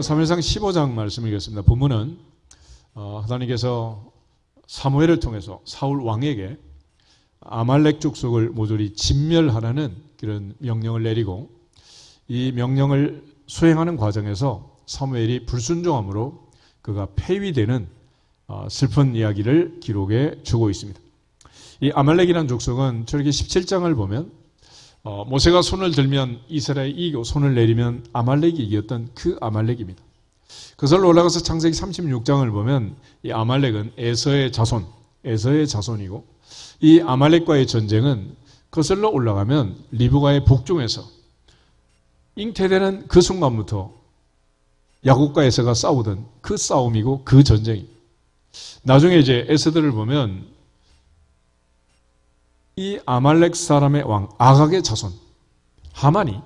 사무엘상 15장 말씀을 읽겠습니다. 본문은 하나님께서 사무엘을 통해서 사울 왕에게 아말렉 족속을 모조리 진멸하라는 그런 명령을 내리고, 이 명령을 수행하는 과정에서 사무엘이 불순종함으로 그가 폐위되는 슬픈 이야기를 기록해 주고 있습니다. 이 아말렉이라는 족속은 출애굽기 17장을 보면 모세가 손을 들면 이스라엘이 이기고 손을 내리면 아말렉이 이겼던 그 아말렉입니다. 그걸로 올라가서 창세기 36장을 보면 이 아말렉은 에서의 자손이고, 이 아말렉과의 전쟁은 거슬러 올라가면 리브가의 북중에서 잉태되는 그 순간부터 야곱과 에서가 싸우던 그 싸움이고 그 전쟁이, 나중에 이제 에서들을 보면 이 아말렉 사람의 왕 아각의 자손 하만이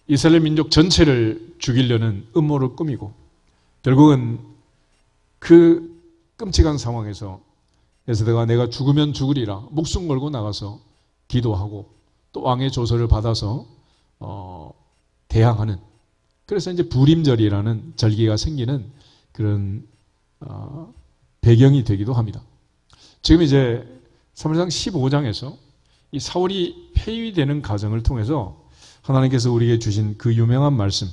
이스라엘 민족 전체를 죽이려는 음모를 꾸미고, 결국은 그 끔찍한 상황에서 에스더가 내가 죽으면 죽으리라 목숨 걸고 나가서 기도하고 또 왕의 조서를 받아서 대항하는, 그래서 이제 부림절이라는 절기가 생기는 그런 배경이 되기도 합니다. 지금 이제 사무엘상 15장에서 이 사울이 폐위되는 과정을 통해서 하나님께서 우리에게 주신 그 유명한 말씀,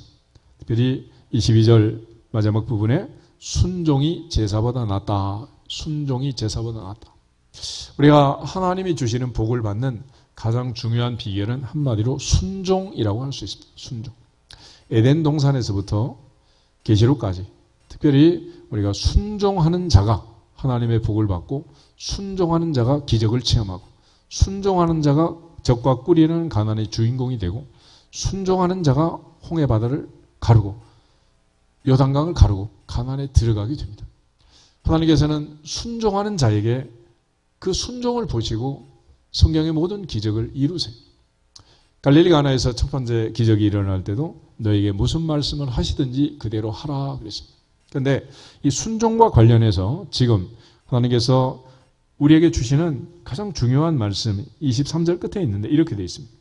특별히 22절 마지막 부분에 순종이 제사보다 낫다. 순종이 제사보다 낫다. 우리가 하나님이 주시는 복을 받는 가장 중요한 비결은 한마디로 순종이라고 할 수 있습니다. 순종. 에덴 동산에서부터 계시록까지 특별히 우리가 순종하는 자가 하나님의 복을 받고, 순종하는 자가 기적을 체험하고, 순종하는 자가 적과 꿀이라는 가나안의 주인공이 되고, 순종하는 자가 홍해바다를 가르고 요단강을 가르고 가나안에 들어가게 됩니다. 하나님께서는 순종하는 자에게 그 순종을 보시고 성경의 모든 기적을 이루세요. 갈릴리 가나에서 첫 번째 기적이 일어날 때도 너에게 무슨 말씀을 하시든지 그대로 하라 그랬습니다. 그런데 이 순종과 관련해서 지금 하나님께서 우리에게 주시는 가장 중요한 말씀 23절 끝에 있는데 이렇게 되어 있습니다.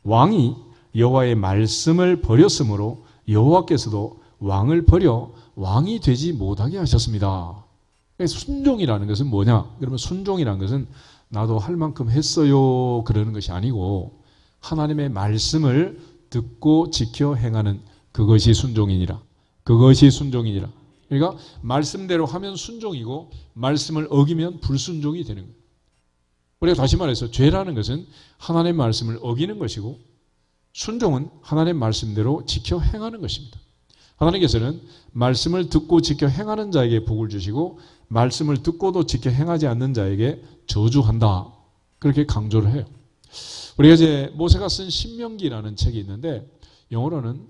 왕이 여호와의 말씀을 버렸으므로 여호와께서도 왕을 버려 왕이 되지 못하게 하셨습니다. 순종이라는 것은 뭐냐? 그러면 순종이라는 것은 나도 할 만큼 했어요 그러는 것이 아니고, 하나님의 말씀을 듣고 지켜 행하는 그것이 순종이니라. 그것이 순종이니라. 그러니까 말씀대로 하면 순종이고 말씀을 어기면 불순종이 되는 거예요. 우리가 다시 말해서 죄라는 것은 하나님의 말씀을 어기는 것이고, 순종은 하나님의 말씀대로 지켜 행하는 것입니다. 하나님께서는 말씀을 듣고 지켜 행하는 자에게 복을 주시고 말씀을 듣고도 지켜 행하지 않는 자에게 저주한다, 그렇게 강조를 해요. 우리가 이제 모세가 쓴 신명기라는 책이 있는데 영어로는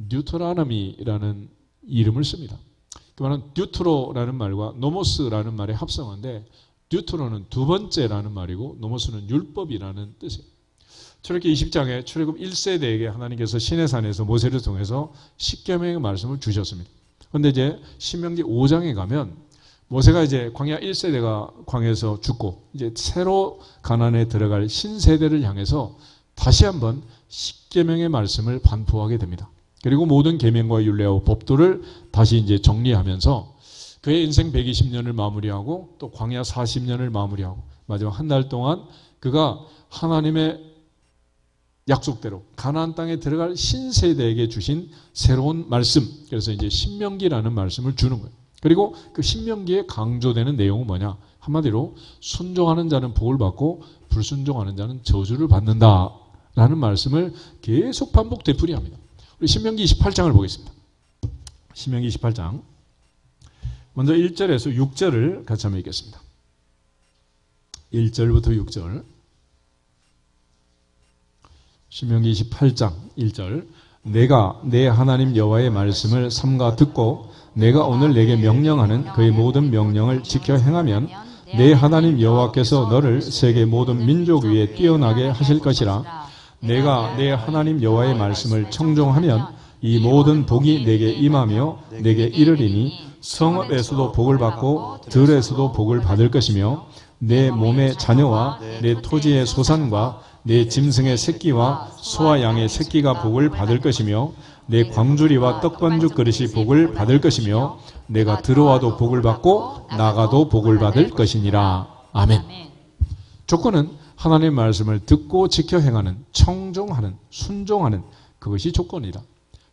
뉴트라노미라는 이름을 씁니다. 그 말은 듀트로라는 말과 노모스라는 말의 합성어인데, 듀트로는 두 번째라는 말이고 노모스는 율법이라는 뜻이에요. 출애굽기 20장에 출애굽 1세대에게 하나님께서 시내산에서 모세를 통해서 십계명의 말씀을 주셨습니다. 그런데 이제 신명기 5장에 가면 모세가 이제 광야 1세대가 광야에서 죽고 이제 새로 가나안에 들어갈 신세대를 향해서 다시 한번 십계명의 말씀을 반포하게 됩니다. 그리고 모든 계명과 율례와 법도를 다시 이제 정리하면서 그의 인생 120년을 마무리하고 또 광야 40년을 마무리하고 마지막 한 달 동안 그가 하나님의 약속대로 가나안 땅에 들어갈 신세대에게 주신 새로운 말씀, 그래서 이제 신명기라는 말씀을 주는 거예요. 그리고 그 신명기에 강조되는 내용은 뭐냐? 한마디로 순종하는 자는 복을 받고 불순종하는 자는 저주를 받는다라는 말씀을 계속 반복 되풀이합니다. 우리 신명기 28장을 보겠습니다. 신명기 28장 먼저 1절에서 6절을 같이 한번 읽겠습니다. 1절부터 6절. 신명기 28장 1절. 내가 내 하나님 여호와의 말씀을 삼가 듣고 내가 오늘 내게 명령하는 그의 모든 명령을 지켜 행하면 내 하나님 여호와께서 너를 세계 모든 민족 위에 뛰어나게 하실 것이라. 내가 내 하나님 여호와의 말씀을 청종하면 이 모든 복이 내게 임하며 내게 이르리니 성읍에서도 복을 받고 들에서도 복을 받을 것이며 내 몸의 자녀와 내 토지의 소산과 내 짐승의 새끼와 소와 양의 새끼가 복을 받을 것이며 내 광주리와 떡반죽 그릇이 복을 받을 것이며 내가 들어와도 복을 받고 나가도 복을 받을 것이니라. 아멘. 조건은 하나님의 말씀을 듣고 지켜 행하는, 청종하는, 순종하는 그것이 조건이다.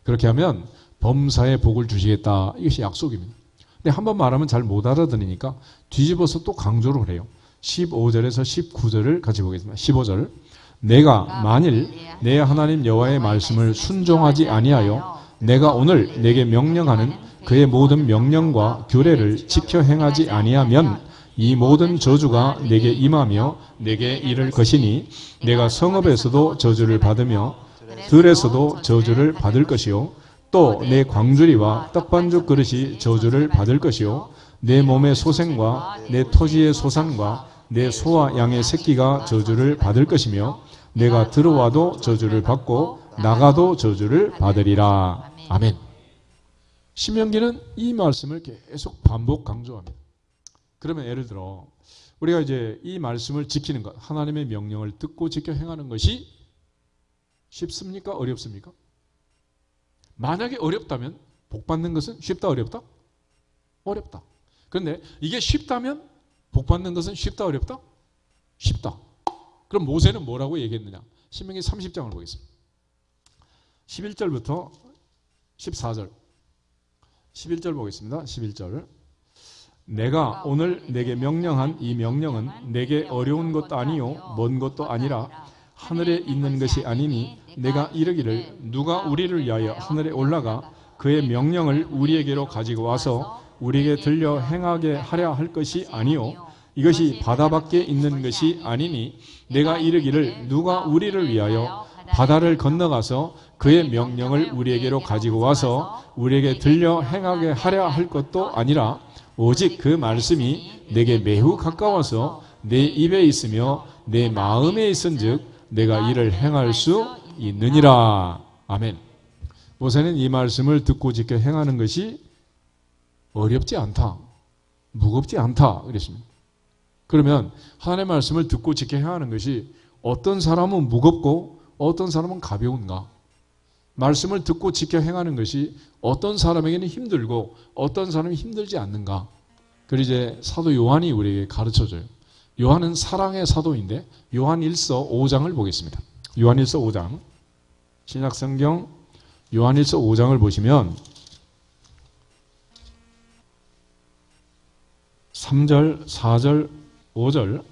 그렇게 하면 범사에 복을 주시겠다. 이것이 약속입니다. 근데 한번 말하면 잘 못 알아들으니까 뒤집어서 또 강조를 해요. 15절에서 19절을 같이 보겠습니다. 15절. 내가 만일 내 하나님 여호와의 말씀을 순종하지 아니하여 내가 오늘 내게 명령하는 그의 모든 명령과 규례를 지켜 행하지 아니하면 이 모든 저주가 내게 임하며 내게 이를 것이니 내가 성읍에서도 저주를 받으며 들에서도 저주를 받을 것이요 또 내 광주리와 떡반죽 그릇이 저주를 받을 것이요 내 몸의 소생과 내 토지의 소산과 내 소와 양의 새끼가 저주를 받을 것이며 내가 들어와도 저주를 받고 나가도 저주를 받으리라. 아멘. 신명기는 이 말씀을 계속 반복 강조합니다. 그러면 예를 들어 우리가 이제 이 말씀을 지키는 것, 하나님의 명령을 듣고 지켜 행하는 것이 쉽습니까? 어렵습니까? 만약에 어렵다면 복 받는 것은 쉽다, 어렵다? 어렵다. 그런데 이게 쉽다면 복 받는 것은 쉽다, 어렵다? 쉽다. 그럼 모세는 뭐라고 얘기했느냐? 신명기 30장을 보겠습니다. 11절부터 14절. 11절 보겠습니다. 11절. 내가 오늘 내게 명령한 이 명령은 내게 어려운 것도 아니요 먼 것도 아니라 하늘에 있는 것이 아니니 내가 이르기를 누가 우리를 위하여 하늘에 올라가 그의 명령을 우리에게로 가지고 와서 우리에게 들려 행하게 하려 할 것이 아니요 이것이 바다 밖에 있는 것이 아니니 내가 이르기를 누가 우리를 위하여 바다를 건너가서 그의 명령을 우리에게로 가지고 와서 우리에게 들려 행하게 하려 할 것도 아니라 오직 그 말씀이 내게 매우 가까워서 내 입에 있으며 내 마음에 있은즉 내가 이를 행할 수 있느니라. 아멘. 모세는 이 말씀을 듣고 지켜 행하는 것이 어렵지 않다, 무겁지 않다 그랬습니다. 그러면 하나님의 말씀을 듣고 지켜 행하는 것이 어떤 사람은 무겁고 어떤 사람은 가벼운가? 말씀을 듣고 지켜 행하는 것이 어떤 사람에게는 힘들고 어떤 사람이 힘들지 않는가? 그리고 이제 사도 요한이 우리에게 가르쳐줘요. 요한은 사랑의 사도인데 요한 1서 5장을 보겠습니다. 요한 1서 5장. 신약성경 요한 1서 5장을 보시면 3절, 4절, 5절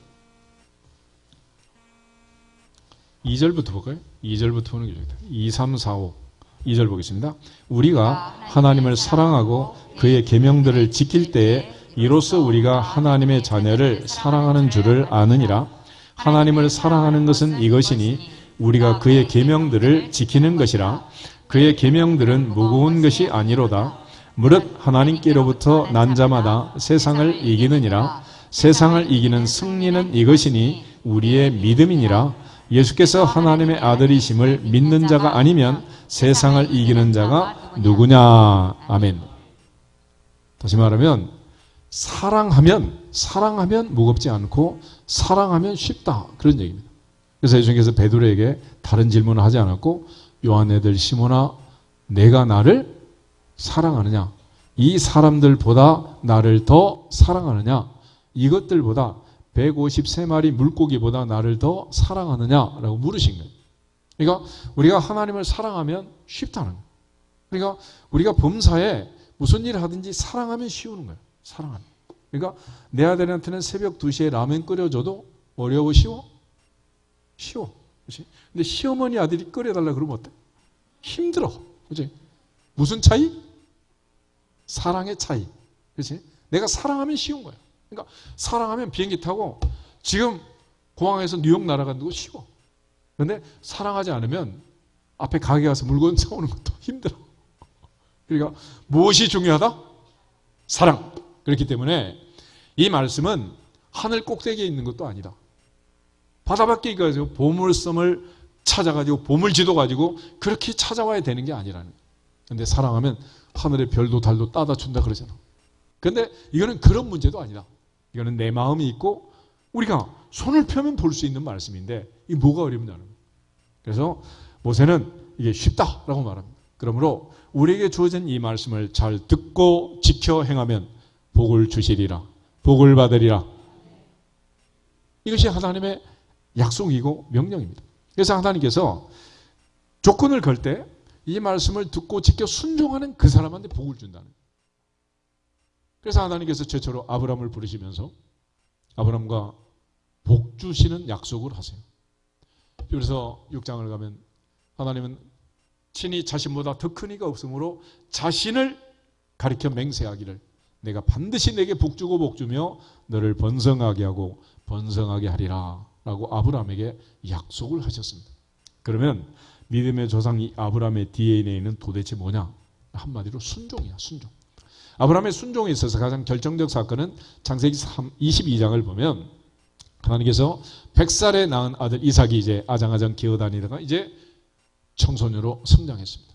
2절부터 볼까요? 2절부터 보는 게 좋겠다. 2, 3, 4, 5 2절 보겠습니다. 우리가 하나님을 사랑하고 그의 계명들을 지킬 때에 이로써 우리가 하나님의 자녀를 사랑하는 줄을 아느니라. 하나님을 사랑하는 것은 이것이니 우리가 그의 계명들을 지키는 것이라. 그의 계명들은 무거운 것이 아니로다. 무릇 하나님께로부터 난 자마다 세상을 이기느니라. 세상을 이기는 승리는 이것이니 우리의 믿음이니라. 예수께서 하나님의 아들이심을 믿는 자가 아니면 세상을 이기는 자가 누구냐. 아멘. 다시 말하면 사랑하면 무겁지 않고 사랑하면 쉽다, 그런 얘기입니다. 그래서 예수님께서 베드로에게 다른 질문을 하지 않았고 요한 애들 시몬아 내가 나를 사랑하느냐, 이 사람들보다 나를 더 사랑하느냐, 이것들보다 153마리 물고기보다 나를 더 사랑하느냐라고 물으신 거예요. 그러니까 우리가 하나님을 사랑하면 쉽다는 거예요. 그러니까 우리가 범사에 무슨 일을 하든지 사랑하면 쉬우는 거예요. 사랑하면. 그러니까 내 아들한테는 새벽 2시에 라면 끓여줘도 어려워, 쉬워? 쉬워. 그렇지? 근데 시어머니 아들이 끓여달라 그러면 어때? 힘들어. 그렇지? 무슨 차이? 사랑의 차이. 그렇지? 내가 사랑하면 쉬운 거야. 그러니까 사랑하면 비행기 타고 지금 공항에서 뉴욕 날아가는 거 쉬워. 그런데 사랑하지 않으면 앞에 가게 가서 물건 사오는 것도 힘들어. 그러니까 무엇이 중요하다? 사랑. 그렇기 때문에 이 말씀은 하늘 꼭대기에 있는 것도 아니다. 바다 밖에 가지고 보물섬을 찾아가지고 보물지도 가지고 그렇게 찾아와야 되는 게 아니라는 거예요. 그런데 사랑하면 하늘의 별도 달도 따다 준다 그러잖아. 그런데 이거는 그런 문제도 아니다. 이거는 내 마음이 있고 우리가 손을 펴면 볼 수 있는 말씀인데 이게 뭐가 어렵냐는 거예요. 그래서 모세는 이게 쉽다라고 말합니다. 그러므로 우리에게 주어진 이 말씀을 잘 듣고 지켜 행하면 복을 주시리라. 복을 받으리라. 이것이 하나님의 약속이고 명령입니다. 그래서 하나님께서 조건을 걸 때 이 말씀을 듣고 지켜 순종하는 그 사람한테 복을 준다는 거예요. 그래서 하나님께서 최초로 아브라함을 부르시면서 아브라함과 복 주시는 약속을 하세요. 그래서 6장을 가면 하나님은 친히 자신보다 더 큰 이가 없으므로 자신을 가리켜 맹세하기를 내가 반드시 내게 복 주고 복 주며 너를 번성하게 하고 번성하게 하리라 라고 아브라함에게 약속을 하셨습니다. 그러면 믿음의 조상 이 아브라함의 DNA는 도대체 뭐냐? 한마디로 순종이야, 순종. 아브라함의 순종에 있어서 가장 결정적 사건은 창세기 22장을 보면 하나님께서 100살에 낳은 아들 이삭이 이제 아장아장 기어다니다가 이제 청소년으로 성장했습니다.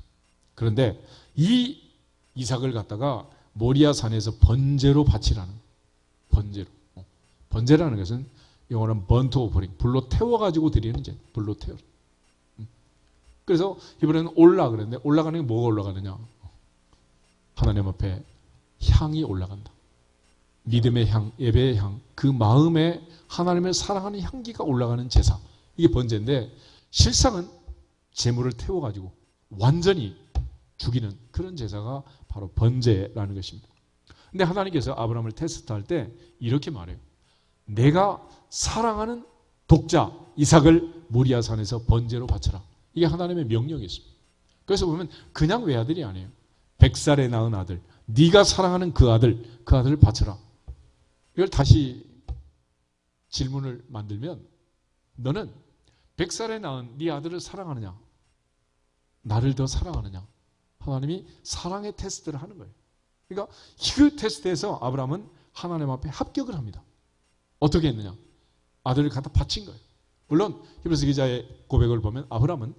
그런데 이 이삭을 갖다가 모리아 산에서 번제로 바치라는, 번제로. 번제라는 것은 영어로는 번트 오퍼링, 불로 태워가지고 드리는 제, 불로 태워. 그래서 이번에는 올라 그랬는데 올라가는 게 뭐가 올라가느냐? 하나님 앞에 향이 올라간다. 믿음의 향, 예배의 향, 그 마음에 하나님을 사랑하는 향기가 올라가는 제사. 이게 번제인데 실상은 제물을 태워가지고 완전히 죽이는 그런 제사가 바로 번제라는 것입니다. 근데 하나님께서 아브라함을 테스트할 때 이렇게 말해요. 내가 사랑하는 독자 이삭을 모리아 산에서 번제로 바쳐라. 이게 하나님의 명령이 있습니다. 그래서 보면 그냥 외아들이 아니에요. 100살에 낳은 아들, 네가 사랑하는 그 아들을 바쳐라. 이걸 다시 질문을 만들면 너는 100살에 낳은 네 아들을 사랑하느냐? 나를 더 사랑하느냐? 하나님이 사랑의 테스트를 하는 거예요. 그러니까 그 테스트에서 아브라함은 하나님 앞에 합격을 합니다. 어떻게 했느냐? 아들을 갖다 바친 거예요. 물론 히브리서 기자의 고백을 보면 아브라함은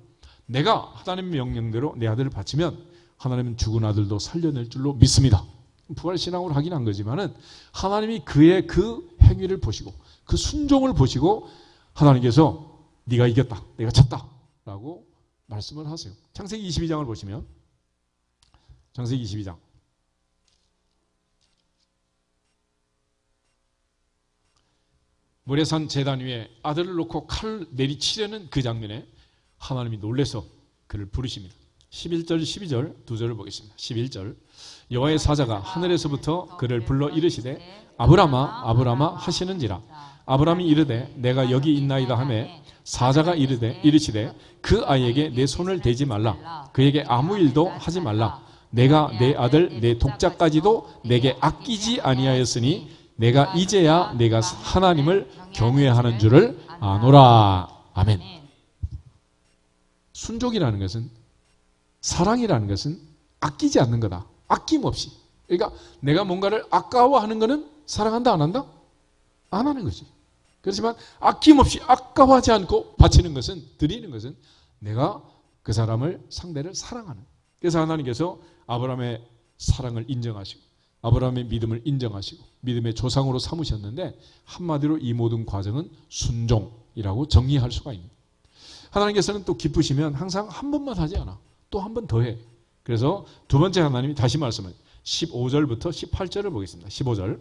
내가 하나님 명령대로 내 아들을 바치면 하나님은 죽은 아들도 살려낼 줄로 믿습니다. 부활신앙으로 하긴 한 거지만은 하나님이 그의 그 행위를 보시고 그 순종을 보시고 하나님께서 네가 이겼다, 내가 쳤다 라고 말씀을 하세요. 창세기 22장을 보시면 창세기 22장 모레산 제단 위에 아들을 놓고 칼을 내리치려는 그 장면에 하나님이 놀라서 그를 부르십니다. 11절 12절 두 절을 보겠습니다. 11절 여호와의 사자가 하늘에서부터 그를 불러 이르시되 아브라함아 아브라함아 하시는지라 아브라함이 이르되 내가 여기 있나이다 하매 사자가 이르시되 그 아이에게 내 손을 대지 말라 그에게 아무 일도 하지 말라 내가 내 아들 내 독자까지도 내게 아끼지 아니하였으니 내가 이제야 내가 하나님을 경외하는 줄을 아노라. 아멘. 순종이라는 것은 사랑이라는 것은 아끼지 않는 거다. 아낌없이. 그러니까 내가 뭔가를 아까워하는 것은 사랑한다 안 한다? 안 하는 거지. 그렇지만 아낌없이 아까워하지 않고 바치는 것은 드리는 것은 내가 그 사람을 상대를 사랑하는. 그래서 하나님께서 아브라함의 사랑을 인정하시고 아브라함의 믿음을 인정하시고 믿음의 조상으로 삼으셨는데 한마디로 이 모든 과정은 순종이라고 정리할 수가 있습니다. 하나님께서는 또 기쁘시면 항상 한 번만 하지 않아. 또 한 번 더 해. 그래서 두 번째 하나님이 다시 말씀을 15절부터 18절을 보겠습니다. 15절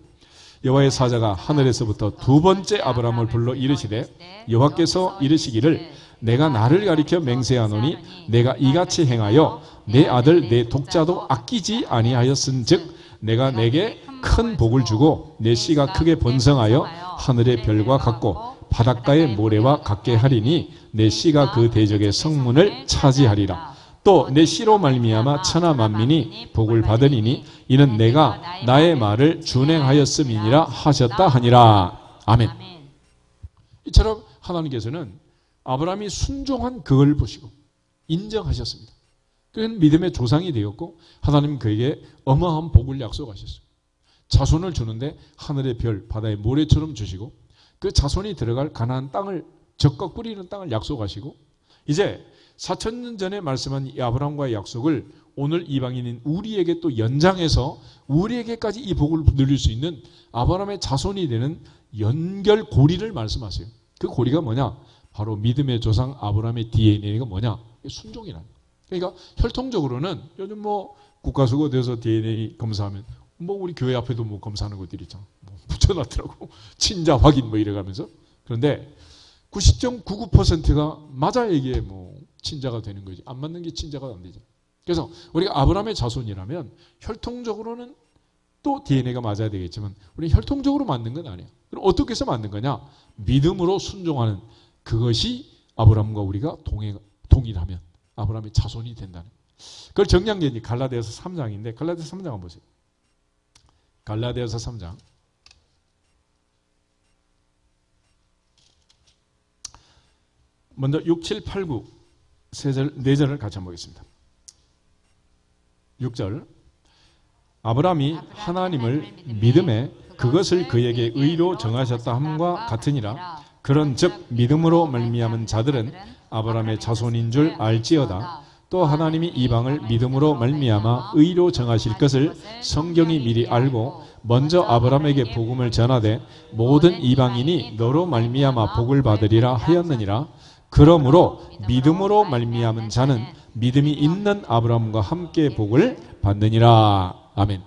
여호와의 사자가 하늘에서부터 두 번째 아브라함을 불러 이르시되 여호와께서 이르시기를 내가 나를 가리켜 맹세하노니 내가 이같이 행하여 내 아들 내 독자도 아끼지 아니하였은즉 내가 내게 큰 복을 주고 내 씨가 크게 번성하여 하늘의 별과 같고 바닷가의 모래와 같게 하리니 내 씨가 그 대적의 성문을 차지하리라. 또 내 씨로 말미암아 천하 만민이 복을 받으리니 이는 내가 나의 말을 준행하였음이니라 하셨다 하니라. 아멘. 이처럼 하나님께서는 아브라함이 순종한 그걸 보시고 인정하셨습니다. 그는 믿음의 조상이 되었고 하나님은 그에게 어마어마한 복을 약속하셨어요. 자손을 주는데 하늘의 별, 바다의 모래처럼 주시고 그 자손이 들어갈 가나안 땅을 젖과 꿀이는 땅을 약속하시고 이제 4,000년 전에 말씀한 이 아브라함과의 약속을 오늘 이방인인 우리에게 또 연장해서 우리에게까지 이 복을 누릴 수 있는 아브라함의 자손이 되는 연결 고리를 말씀하세요. 그 고리가 뭐냐? 바로 믿음의 조상 아브라함의 DNA가 뭐냐? 순종이라는 거예요. 그러니까 혈통적으로는 요즘 뭐 국가수거 돼서 DNA 검사하면 뭐 우리 교회 앞에도 뭐 검사하는 것들이 있잖아. 뭐 붙여놨더라고. 친자 확인 뭐 이래가면서. 그런데 90.99%가 맞아야 이게 뭐 친자가 되는 거지. 안 맞는 게 친자가 안 되죠. 그래서 우리가 아브라함의 자손이라면 혈통적으로는 또 DNA가 맞아야 되겠지만 우리는 혈통적으로 맞는 건 아니야. 그럼 어떻게 해서 맞는 거냐? 믿음으로 순종하는 그것이 아브라함과 우리가 동일하면 아브라함의 자손이 된다는 거예요. 그걸 정리한 게 갈라디아서 3장인데 갈라디아서 3장 한번 보세요. 갈라디아서 3장 먼저 6, 7, 8, 9 4절을 같이 한번 보겠습니다. 6절 아브라함이 하나님을 믿음에 그것을 그에게 의로 정하셨다 함과 같으니라. 그런즉 믿음으로 말미암은 자들은 아브라함의 자손인 줄 알지어다. 또 하나님이 이방을 믿음으로 말미암아 의로 정하실 것을 성경이 미리 알고 먼저 아브라함에게 복음을 전하되 모든 이방인이 너로 말미암아 복을 받으리라 하였느니라. 그러므로 믿음으로 말미암은 자는 믿음이 있는 아브라함과 함께 복을 받느니라. 아멘.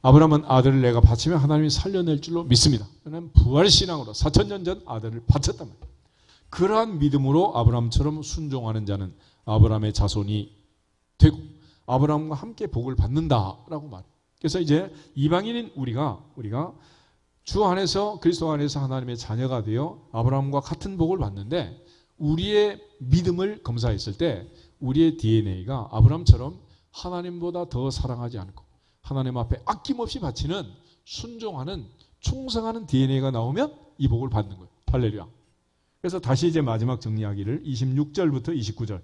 아브라함은 아들을 내가 바치면 하나님이 살려낼 줄로 믿습니다. 그는 부활신앙으로 4,000년 전 아들을 바쳤단 말이에요. 그러한 믿음으로 아브라함처럼 순종하는 자는 아브라함의 자손이 되고 아브라함과 함께 복을 받는다라고 말해요. 그래서 이제 이방인인 우리가 주 안에서 그리스도 안에서 하나님의 자녀가 되어 아브라함과 같은 복을 받는데 우리의 믿음을 검사했을 때 우리의 DNA가 아브라함처럼 하나님보다 더 사랑하지 않고 하나님 앞에 아낌없이 바치는 순종하는 충성하는 DNA가 나오면 이 복을 받는 거예요. 할렐루야. 그래서 다시 이제 마지막 정리하기를 26절부터 29절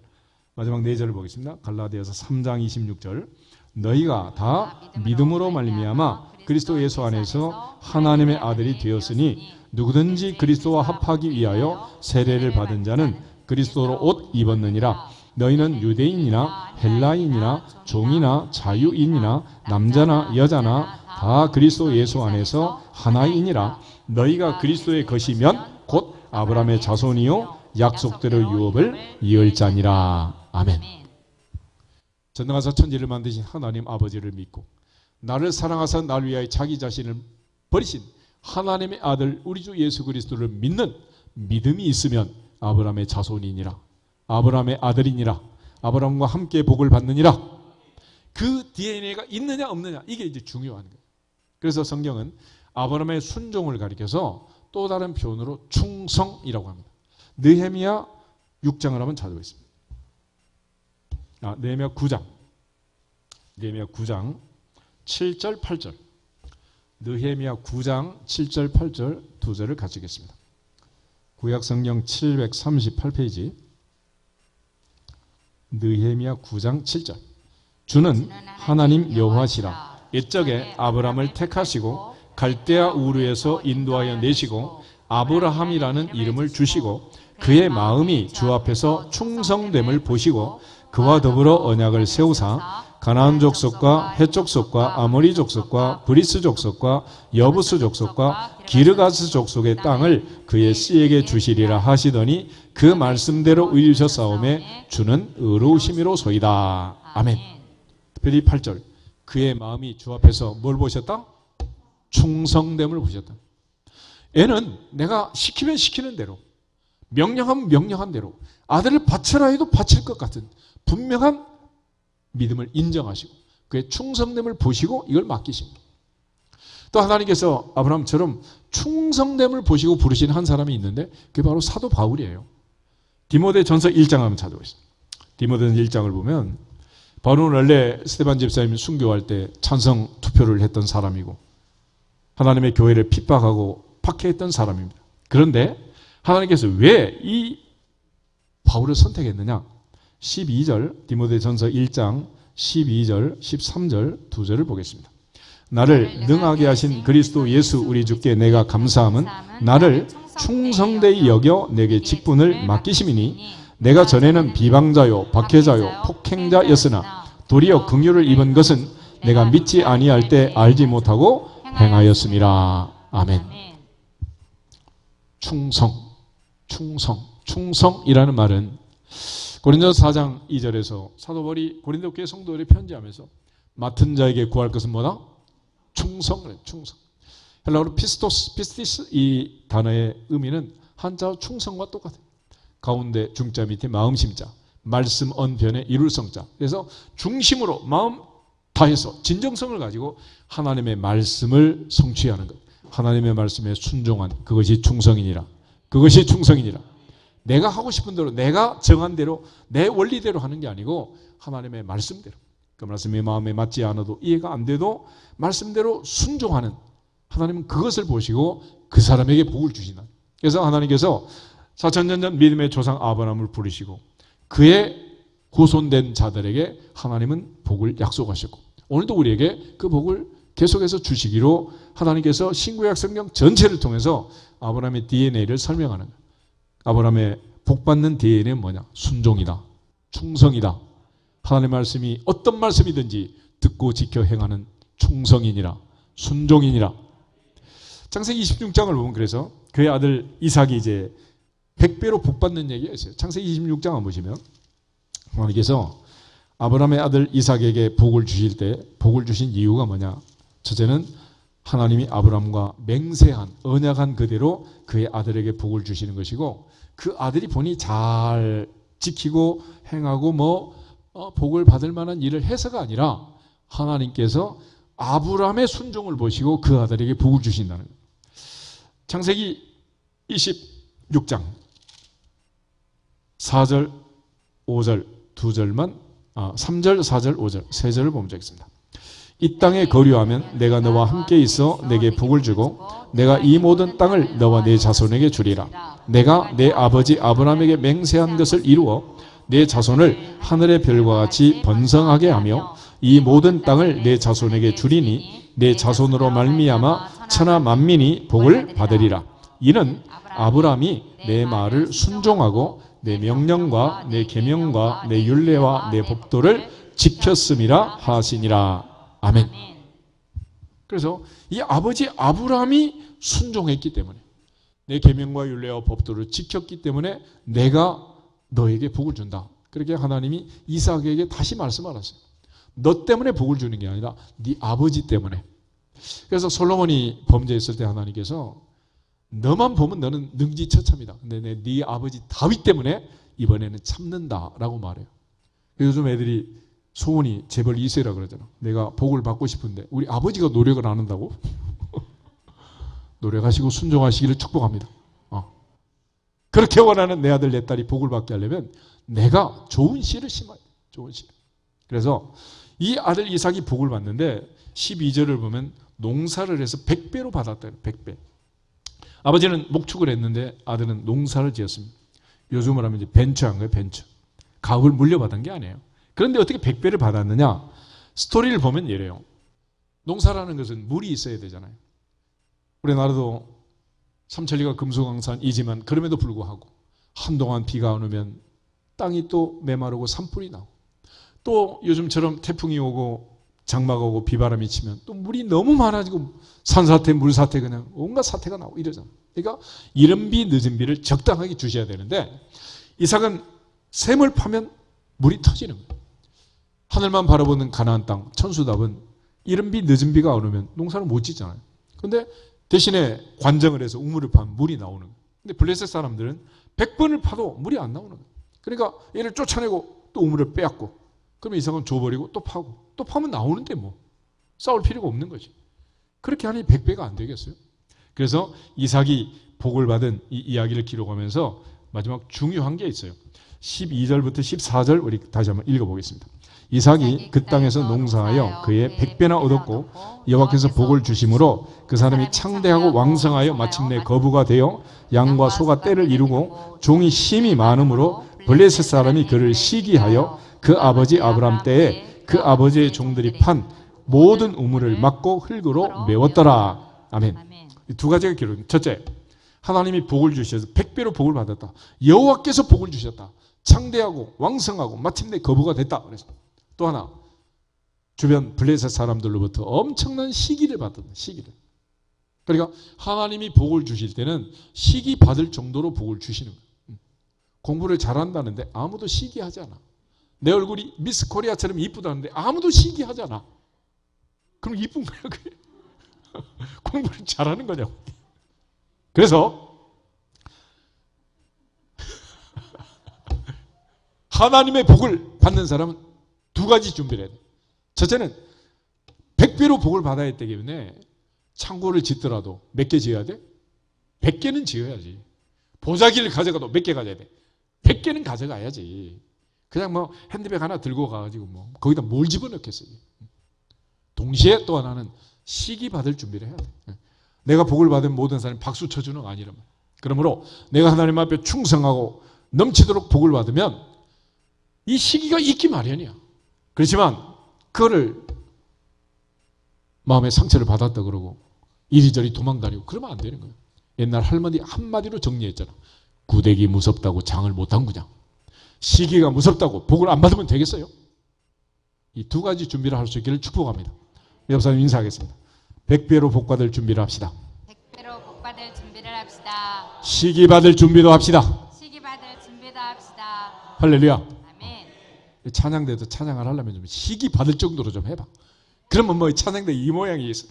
마지막 4절을 보겠습니다. 갈라디아서 3장 26절 너희가 다 믿음으로 말미암아 그리스도 예수 안에서 하나님의 아들이 되었으니 누구든지 그리스도와 합하기 위하여 세례를 받은 자는 그리스도로 옷 입었느니라. 너희는 유대인이나 헬라인이나 종이나 자유인이나 남자나 여자나 다 그리스도 예수 안에서 하나이니라. 너희가 그리스도의 것이면 곧 아브라함의 자손이요 약속대로 유업을 이을 자니라. 아멘. 전능하사 천지를 만드신 하나님 아버지를 믿고 나를 사랑하사 나를 위하여 자기 자신을 버리신 하나님의 아들 우리 주 예수 그리스도를 믿는 믿음이 있으면 아브라함의 자손이니라. 아브라함의 아들이니라. 아브라함과 함께 복을 받느니라. 그 DNA가 있느냐 없느냐 이게 이제 중요한 거예요. 그래서 성경은 아브라함의 순종을 가리켜서 또 다른 표현으로 충성이라고 합니다. 느헤미야 6장을 한번 찾아보겠습니다. 느헤미야 9장. 느헤미야 9장 7절 8절. 느헤미야 9장 7절 8절 두 절을 같이 읽겠습니다. 구약성경 738페이지 느헤미야 9장 7절 주는 하나님 여호와시라. 옛적에 아브라함을 택하시고 갈대아 우르에서 인도하여 내시고 아브라함이라는 이름을 주시고 그의 마음이 주 앞에서 충성됨을 보시고 그와 더불어 언약을 세우사 가나안 족속과 헷 족속과 아모리 족속과 브리스 족속과 여부스 족속과 기르가스 족속의 땅을 그의 씨에게 주시리라 하시더니 그 말씀대로 이루셨사오매 주는 의로우심이로소이다. 아멘. 특별히 8절 그의 마음이 주 앞에서 뭘 보셨다? 충성됨을 보셨다. 애는 내가 시키면 시키는 대로 명령하면 명령한 대로 아들을 바쳐라 해도 바칠 것 같은 분명한 믿음을 인정하시고 그의 충성됨을 보시고 이걸 맡기십니다. 또 하나님께서 아브라함처럼 충성됨을 보시고 부르신 한 사람이 있는데 그게 바로 사도 바울이에요. 디모데전서 1장 한번 찾아보겠습니다. 디모데전서 1장을 보면 바울은 원래 스데반 집사님이 순교할 때 찬성 투표를 했던 사람이고 하나님의 교회를 핍박하고 박해했던 사람입니다. 그런데 하나님께서 왜 이 바울을 선택했느냐? 12절 디모데전서 1장 12절 13절 두 절을 보겠습니다. 나를 능하게 하신 그리스도 예수 우리 주께 내가 감사함은 나를 충성되이 여겨 내게 직분을 맡기심이니 내가 전에는 비방자요 박해자요 폭행자였으나 도리어 긍휼을 입은 것은 내가 믿지 아니할 때 알지 못하고 행하였음이라. 아멘. 충성이라는 말은 고린도서 4장 2절에서 사도 바울이 고린도 교회 성도들에 편지하면서 맡은 자에게 구할 것은 뭐다? 충성을. 충성. 헬라어로 피스티스 이 단어의 의미는 한자어 충성과 똑같아요. 가운데 중자 밑에 마음심자, 말씀 언변에 이룰 성자. 그래서 중심으로 마음 다해서 진정성을 가지고 하나님의 말씀을 성취하는 것. 하나님의 말씀에 순종한 그것이 충성이니라. 그것이 충성이니라. 내가 하고 싶은 대로, 내가 정한 대로, 내 원리대로 하는 게 아니고 하나님의 말씀대로. 그 말씀이 마음에 맞지 않아도, 이해가 안 돼도 말씀대로 순종하는, 하나님은 그것을 보시고 그 사람에게 복을 주신다. 그래서 하나님께서 4,000년 전 믿음의 조상 아브라함을 부르시고 그의 후손된 자들에게 하나님은 복을 약속하셨고, 오늘도 우리에게 그 복을 계속해서 주시기로 하나님께서 신구약 성경 전체를 통해서 아브라함의 DNA를 설명하는 거예요. 아브라함의 복받는 DNA는 뭐냐? 순종이다. 충성이다. 하나님의 말씀이 어떤 말씀이든지 듣고 지켜 행하는 충성이니라. 순종이니라. 창세기 26장을 보면 그래서 그의 아들 이삭이 이제 100배로 복받는 얘기가 있어요. 창세기 26장을 보시면 하나님께서 아브라함의 아들 이삭에게 복을 주실 때 복을 주신 이유가 뭐냐? 첫째는 하나님이 아브라함과 맹세한, 언약한 그대로 그의 아들에게 복을 주시는 것이고, 그 아들이 본인이 잘 지키고 행하고 복을 받을 만한 일을 해서가 아니라 하나님께서 아브라함의 순종을 보시고 그 아들에게 복을 주신다는 거예요. 창세기 26장 4절, 5절 두 절만 3절, 4절, 5절 세 절을 보면 되겠습니다. 이 땅에 거류하면 내가 너와 함께 있어 내게 복을 주고 내가 이 모든 땅을 너와 네 자손에게 주리라. 내가 내 아버지 아브라함에게 맹세한 것을 이루어 내 자손을 하늘의 별과 같이 번성하게 하며 이 모든 땅을 내 자손에게 주리니 내 자손으로 말미암아 천하 만민이 복을 받으리라. 이는 아브라함이 내 말을 순종하고 내 명령과 내 계명과 내 율례와 내 법도를 지켰음이라 하시니라. 아멘. 그래서 이 아버지 아브라함이 순종했기 때문에, 내 계명과 율례와 법도를 지켰기 때문에 내가 너에게 복을 준다. 그렇게 하나님이 이삭에게 다시 말씀하셨어요. 너 때문에 복을 주는 게 아니라 네 아버지 때문에. 그래서 솔로몬이 범죄했을 때 하나님께서 너만 보면 너는 능지처참이다. 근데 네 아버지 다윗 때문에 이번에는 참는다라고 말해요. 요즘 애들이 소원이 재벌 2세라 그러잖아. 내가 복을 받고 싶은데 우리 아버지가 노력을 안 한다고? 노력하시고 순종하시기를 축복합니다. 그렇게 원하는 내 아들 내 딸이 복을 받게 하려면 내가 좋은 씨를 심어야 돼. 좋은 씨. 그래서 이 아들 이삭이 복을 받는데 12절을 보면 농사를 해서 100배로 받았다. 100배. 아버지는 목축을 했는데 아들은 농사를 지었습니다. 요즘으로 하면 이제 벤처한 거예요. 벤처. 가업을 물려받은 게 아니에요. 그런데 어떻게 100배를 받았느냐? 스토리를 보면 이래요. 농사라는 것은 물이 있어야 되잖아요. 우리나라도 삼천리가 금수강산이지만 그럼에도 불구하고 한동안 비가 안 오면 땅이 또 메마르고 산불이 나고, 또 요즘처럼 태풍이 오고 장마가 오고 비바람이 치면 또 물이 너무 많아지고 산사태, 물사태, 그냥 온갖 사태가 나오고 이러잖아요. 그러니까 이른 비 늦은 비를 적당하게 주셔야 되는데 이삭은 샘을 파면 물이 터지는 거예요. 하늘만 바라보는 가나안 땅 천수답은 이른 비 늦은 비가 안 오면 농사를 못 짓잖아요. 그런데 대신에 관정을 해서 우물을 파면 물이 나오는 거예요. 근데 블레셋 사람들은 100번을 파도 물이 안 나오는 거예요. 그러니까 얘를 쫓아내고 또 우물을 빼앗고, 그러면 이삭은 줘버리고 또 파고, 또 파면 나오는데 뭐 싸울 필요가 없는 거지. 그렇게 하니 100배가 안 되겠어요? 그래서 이삭이 복을 받은 이 이야기를 기록하면서 마지막 중요한 게 있어요. 12절부터 14절 우리 다시 한번 읽어보겠습니다. 이삭이 그 땅에서 농사하여 그의 100배나 얻었고 여호와께서 복을 주심으로 그 사람이 창대하고 왕성하여 마침내 거부가 되어 양과 소가 떼를 이루고 종이 심이 많으므로 블레셋 사람이 그를 시기하여 그 아버지 아브람 때에 그 아버지의 종들이 판 모든 우물을 막고 흙으로 메웠더라. 아멘. 두 가지가 기록. 첫째, 하나님이 복을 주셔서 100배로 복을 받았다. 여호와께서 복을 주셨다. 창대하고 왕성하고 마침내 거부가 됐다. 그래서 또 하나, 주변 블레셋 사람들로부터 엄청난 시기를 받았다. 시기를. 그러니까 하나님이 복을 주실 때는 시기 받을 정도로 복을 주시는 거예요. 공부를 잘한다는데 아무도 시기하지 않아. 내 얼굴이 미스 코리아처럼 이쁘다는데 아무도 시기하지 않아. 그럼 이쁜 거야 그게? 공부를 잘하는 거냐고. 그래서 하나님의 복을 받는 사람은 두 가지 준비를 해야 돼. 첫째는 100배로 복을 받아야 되기 때문에 창고를 짓더라도 몇 개 지어야 돼? 100개는 지어야지. 보자기를 가져가도 몇 개 가져야 돼? 100개는 가져가야지. 그냥 뭐 핸드백 하나 들고 가가지고 뭐 거기다 뭘 집어넣겠어요. 동시에 또 하나는 시기 받을 준비를 해야 돼. 내가 복을 받은 모든 사람이 박수 쳐주는 거 아니라면. 그러므로 내가 하나님 앞에 충성하고 넘치도록 복을 받으면 이 시기가 있기 마련이야. 그렇지만 그거를 마음에 상처를 받았다 그러고 이리저리 도망다니고 그러면 안 되는 거예요. 옛날 할머니 한마디로 정리했잖아. 구대기 무섭다고 장을 못 담그냐. 시기가 무섭다고 복을 안 받으면 되겠어요? 이 두 가지 준비를 할 수 있기를 축복합니다. 옆사님 인사하겠습니다. 100배로 복 받을 준비를 합시다. 100배로 복 받을 준비를 합시다. 시기 받을 준비도 합시다. 시기 받을 준비도 합시다. 할렐루야. 아멘. 찬양대도 찬양을 하려면 좀 시기 받을 정도로 좀 해봐. 그러면 뭐 찬양대 이 모양이 있어.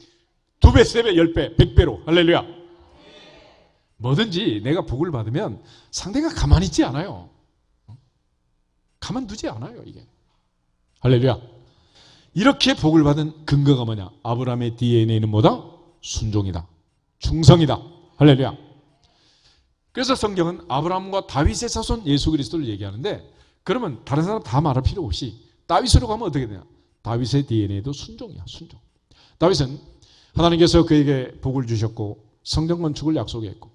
2배, 3배, 10배, 100배로. 할렐루야. 뭐든지 내가 복을 받으면 상대가 가만히 있지 않아요. 가만두지 않아요, 이게. 할렐루야. 이렇게 복을 받은 근거가 뭐냐? 아브라함의 DNA는 뭐다? 순종이다. 충성이다. 할렐루야. 그래서 성경은 아브라함과 다윗의 자손 예수 그리스도를 얘기하는데 그러면 다른 사람 다 말할 필요 없이 다윗으로 가면 어떻게 되냐? 다윗의 DNA도 순종이야, 순종. 다윗은 하나님께서 그에게 복을 주셨고 성전 건축을 약속했고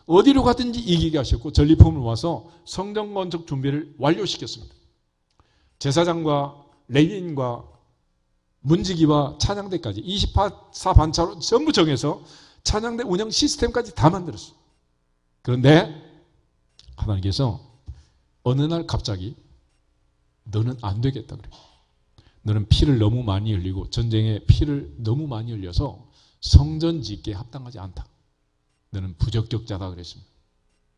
어디로 가든지 이기게 하셨고 전리품을 모아서 성전 건축 준비를 완료시켰습니다. 제사장과 레위인과 문지기와 찬양대까지 24반차로 전부 정해서 찬양대 운영 시스템까지 다 만들었어요. 그런데 하나님께서 어느 날 갑자기 너는 안 되겠다 그래요. 너는 피를 너무 많이 흘리고 전쟁에 피를 너무 많이 흘려서 성전 짓기에 합당하지 않다. 너는 부적격자다 그랬습니다.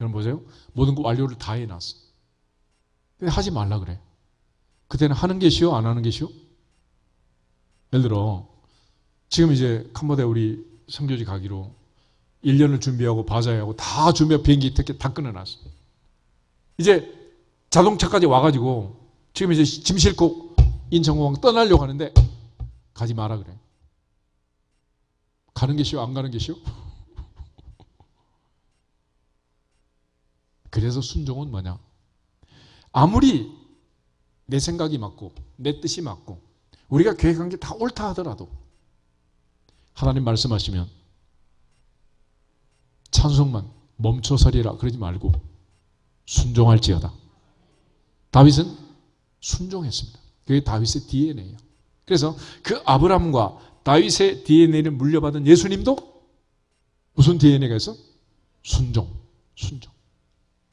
여러분 보세요. 모든 거 완료를 다 해놨어. 근데 하지 말라 그래. 그때는 하는 게 쉬워 안 하는 게 쉬워? 예를 들어 지금 이제 캄보디아 우리 선교지 가기로 1년을 준비하고 바자회하고 다 준비하고 비행기 티켓 다 끊어놨어. 이제 자동차까지 와가지고 지금 이제 짐 싣고 인천공항 떠나려고 하는데 가지 마라 그래. 가는 게 쉬워 안 가는 게 쉬워? 그래서 순종은 뭐냐? 아무리 내 생각이 맞고 내 뜻이 맞고 우리가 계획한 게 다 옳다 하더라도 하나님 말씀하시면 찬송만 멈춰서리라 그러지 말고 순종할지어다. 다윗은 순종했습니다. 그게 다윗의 DNA예요. 그래서 그 아브라함과 다윗의 DNA를 물려받은 예수님도 무슨 DNA가 있어? 순종.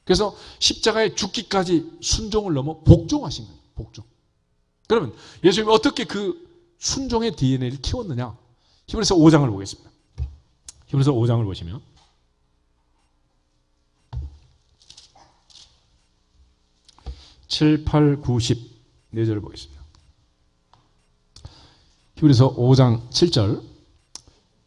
그래서 십자가에 죽기까지 순종을 넘어 복종하신 거예요. 복종. 그러면 예수님이 어떻게 그 순종의 DNA를 키웠느냐? 히브리서 5장을 보겠습니다. 히브리서 5장을 보시면 7, 8, 9, 10 4절을 보겠습니다. 히브리서 5장 7절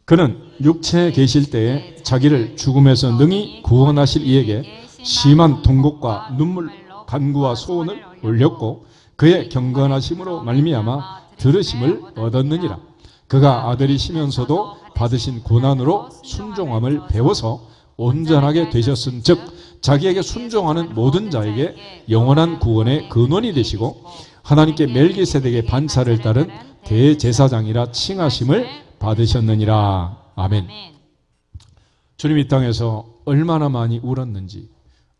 그는 육체에 계실 때에 자기를 죽음에서 능히 구원하실 이에게 심한 통곡과 눈물, 간구와 소원을 올렸고 그의 경건하심으로 말미암아 들으심을 얻었느니라. 그가 아들이시면서도 받으신 고난으로 순종함을 배워서 온전하게 되셨은 즉 자기에게 순종하는 모든 자에게 영원한 구원의 근원이 되시고 하나님께 멜기세덱의 반차를 따른 대제사장이라 칭하심을 받으셨느니라. 아멘. 주님 이 땅에서 얼마나 많이 울었는지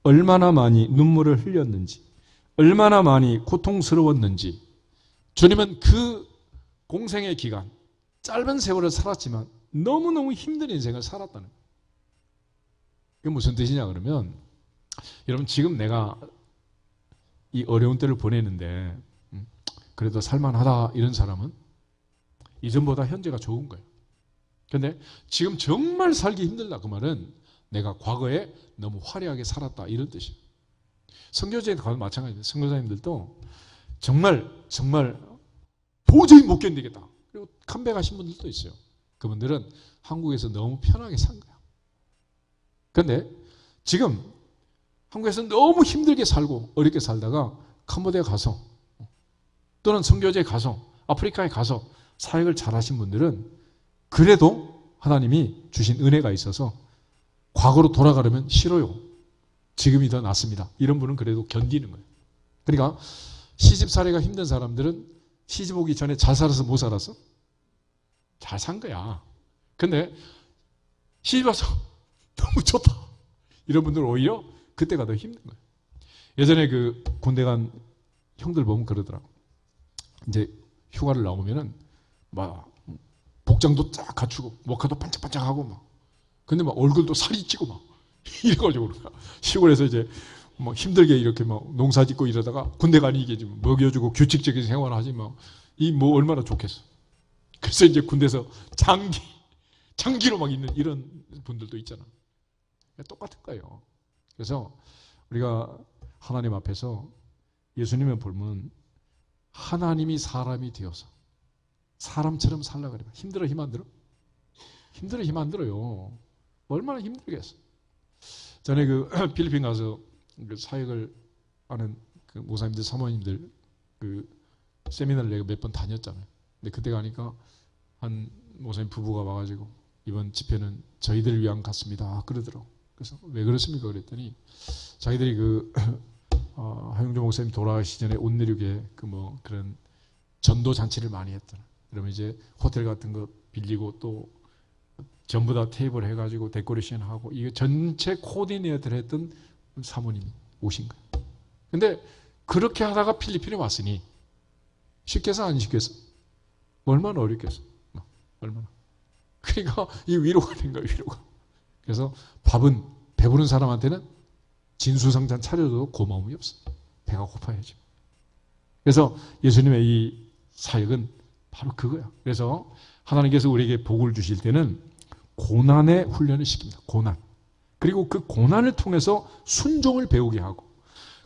얼마나 많이 눈물을 흘렸는지 얼마나 많이 고통스러웠는지 주님은 그 공생의 기간 짧은 세월을 살았지만 너무너무 힘든 인생을 살았다는 거예요. 이게 무슨 뜻이냐 그러면 여러분 지금 내가 이 어려운 때를 보내는데 그래도 살만하다 이런 사람은 이전보다 현재가 좋은 거예요. 그런데 지금 정말 살기 힘들다 그 말은 내가 과거에 너무 화려하게 살았다 이런 뜻이에요. 선교제에 가도 마찬가지입니다. 선교사님들도 정말 도저히 못 견디겠다. 그리고 컴백하신 분들도 있어요. 그분들은 한국에서 너무 편하게 산 거야. 그런데 지금 한국에서 너무 힘들게 살고 어렵게 살다가 캄보디아 가서 또는 선교제에 가서 아프리카에 가서 사역을 잘하신 분들은 그래도 하나님이 주신 은혜가 있어서 과거로 돌아가려면 싫어요. 지금이 더 낫습니다. 이런 분은 그래도 견디는 거예요. 그러니까 시집 살이가 힘든 사람들은 시집 오기 전에 잘 살아서 못 살았어? 잘 산 거야. 근데 시집 와서 너무 좋다. 이런 분들은 오히려 그때가 더 힘든 거예요. 예전에 그 군대 간 형들 보면 그러더라고. 이제 휴가를 나오면은 막 복장도 쫙 갖추고 목화도 반짝반짝하고 막 근데 막 얼굴도 살이 찌고 막 이래가지고 그러니까 시골에서 이제 뭐 힘들게 이렇게 막 농사 짓고 이러다가 군대 가니 이게 좀 먹여주고 규칙적인 생활을 하지 막 이 뭐 얼마나 좋겠어. 그래서 이제 군대에서 장기로 막 있는 이런 분들도 있잖아. 똑같은 거예요. 그래서 우리가 하나님 앞에서 예수님을 보면 하나님이 사람이 되어서 사람처럼 살라 그래요. 힘들어 힘 안 들어? 힘들어 힘 안 들어요. 얼마나 힘들겠어. 전에 그 필리핀 가서 그 사역을 하는 그 모사님들 사모님들 그 세미나를 내가 몇 번 다녔잖아요. 근데 그때 가니까 한 모사님 부부가 와가지고 이번 집회는 저희들을 위한 같습니다 그러더라고. 그래서 왜 그렇습니까? 그랬더니 자기들이 그 하용조 목사님 돌아가시기 전에 온누리교회 그 뭐 그런 전도 잔치를 많이 했더라. 그러면 이제 호텔 같은 거 빌리고 또 전부 다 테이블 해가지고 데코레이션 하고 이거 전체 코디네이터를 했던 사모님이 오신 거예요. 근데 그렇게 하다가 필리핀에 왔으니 쉽겠어 안 쉽겠어? 얼마나 어렵겠어? 얼마나. 그러니까 이 위로가 된 거예요. 위로가. 그래서 밥은 배부른 사람한테는 진수성찬 차려도 고마움이 없어. 배가 고파야지. 그래서 예수님의 이 사역은 바로 그거야. 그래서 하나님께서 우리에게 복을 주실 때는 고난의 훈련을 시킵니다. 고난. 그리고 그 고난을 통해서 순종을 배우게 하고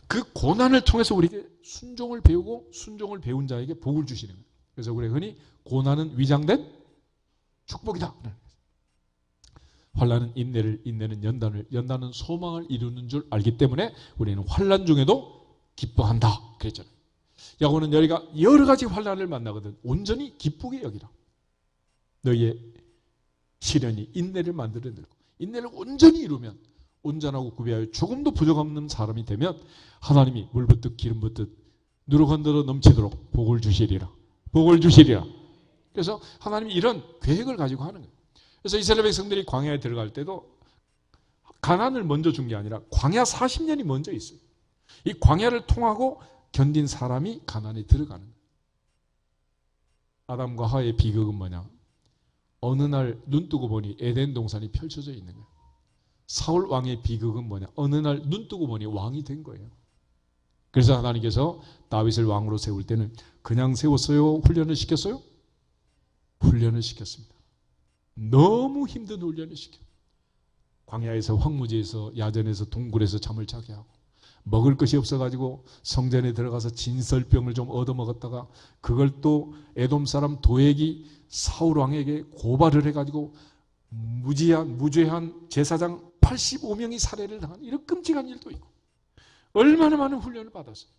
그 고난을 통해서 우리에게 순종을 배우고 순종을 배운 자에게 복을 주시는 거예요. 그래서 우리 흔히 고난은 위장된 축복이다. 환난은 인내를, 인내는 연단을, 연단은 소망을 이루는 줄 알기 때문에 우리는 환난 중에도 기뻐한다. 그랬잖아요. 야고보는 여러 가지 환난을 만나거든 온전히 기쁘게 여기라. 너희의 시련이 인내를 만들어내고 인내를 온전히 이루면 온전하고 구비하여 조금도 부족 없는 사람이 되면 하나님이 물 붓듯 기름 붓듯 누룩건더러 넘치도록 복을 주시리라. 복을 주시리라. 그래서 하나님이 이런 계획을 가지고 하는 거예요. 그래서 이스라엘 백성들이 광야에 들어갈 때도 가나안을 먼저 준 게 아니라 광야 40년이 먼저 있어요. 이 광야를 통하고 견딘 사람이 가나안에 들어가는 거예요. 아담과 하와의 비극은 뭐냐? 어느 날 눈 뜨고 보니 에덴 동산이 펼쳐져 있는 거예요. 사울 왕의 비극은 뭐냐? 어느 날 눈 뜨고 보니 왕이 된 거예요. 그래서 하나님께서 다윗을 왕으로 세울 때는 그냥 세웠어요? 훈련을 시켰어요? 훈련을 시켰습니다. 너무 힘든 훈련을 시켜. 광야에서 황무지에서 야전에서 동굴에서 잠을 자게 하고 먹을 것이 없어가지고 성전에 들어가서 진설병을 좀 얻어먹었다가 그걸 또 에돔 사람 도액이 사울 왕에게 고발을 해가지고 무죄한 제사장 85명이 살해를 당한 이런 끔찍한 일도 있고 얼마나 많은 훈련을 받았어요.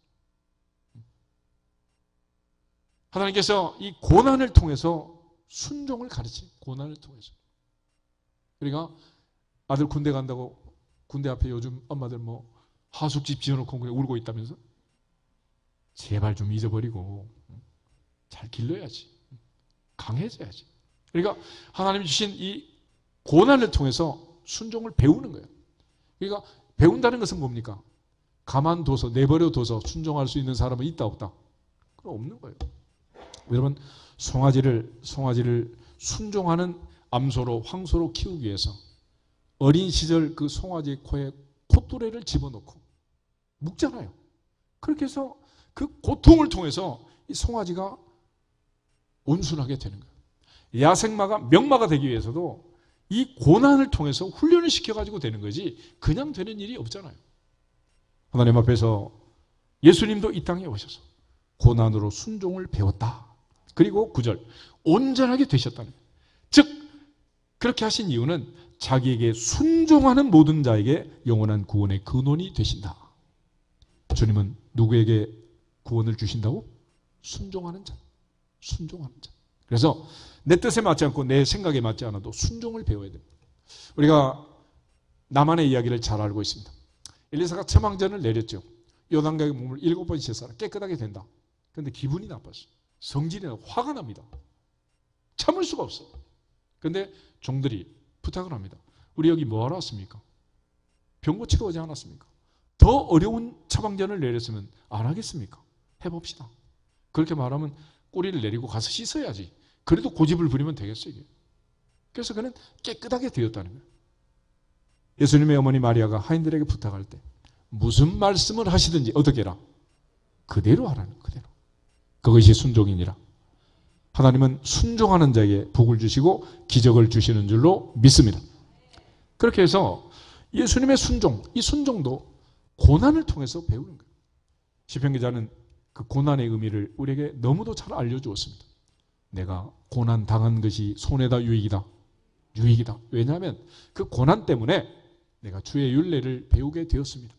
하나님께서 이 고난을 통해서 순종을 가르치는 고난을 통해서. 그러니까 아들 군대 간다고 군대 앞에 요즘 엄마들 뭐 하숙집 지어놓고 그냥 울고 있다면서? 제발 좀 잊어버리고 잘 길러야지. 강해져야지. 그러니까 하나님이 주신 이 고난을 통해서 순종을 배우는 거예요. 그러니까 배운다는 것은 뭡니까? 가만둬서 내버려둬서 순종할 수 있는 사람은 있다 없다? 그럼 없는 거예요. 여러분 송아지를 순종하는 암소로 황소로 키우기 위해서 어린 시절 그 송아지 코에 콧뚜레를 집어넣고 묶잖아요. 그렇게 해서 그 고통을 통해서 이 송아지가 온순하게 되는 거예요. 야생마가 명마가 되기 위해서도 이 고난을 통해서 훈련을 시켜가지고 되는 거지 그냥 되는 일이 없잖아요. 하나님 앞에서 예수님도 이 땅에 오셔서 고난으로 순종을 배웠다. 그리고 9절 온전하게 되셨다는 거예요. 즉 그렇게 하신 이유는 자기에게 순종하는 모든 자에게 영원한 구원의 근원이 되신다. 주님은 누구에게 구원을 주신다고? 순종하는 자. 순종하는 자. 그래서 내 뜻에 맞지 않고 내 생각에 맞지 않아도 순종을 배워야 됩니다. 우리가 나만의 이야기를 잘 알고 있습니다. 엘리사가 천왕전을 내렸죠. 요단강에 몸을 7번 씻어라. 깨끗하게 된다. 그런데 기분이 나빴어요. 성질이 나고 화가 납니다. 참을 수가 없어. 그런데 종들이 부탁을 합니다. 우리 여기 뭐하러 왔습니까? 병 고치러 오지 않았습니까? 더 어려운 처방전을 내렸으면 안 하겠습니까? 해봅시다. 그렇게 말하면 꼬리를 내리고 가서 씻어야지. 그래도 고집을 부리면 되겠어요. 이게. 그래서 그는 깨끗하게 되었다는 거예요. 예수님의 어머니 마리아가 하인들에게 부탁할 때 무슨 말씀을 하시든지 어떻게 해라? 그대로 하라는 그대로. 그것이 순종이니라. 하나님은 순종하는 자에게 복을 주시고 기적을 주시는 줄로 믿습니다. 그렇게 해서 예수님의 순종, 이 순종도 고난을 통해서 배우는 거예요. 시편 기자는 그 고난의 의미를 우리에게 너무도 잘 알려주었습니다. 내가 고난 당한 것이 손해다 유익이다. 유익이다. 왜냐하면 그 고난 때문에 내가 주의 율례를 배우게 되었습니다.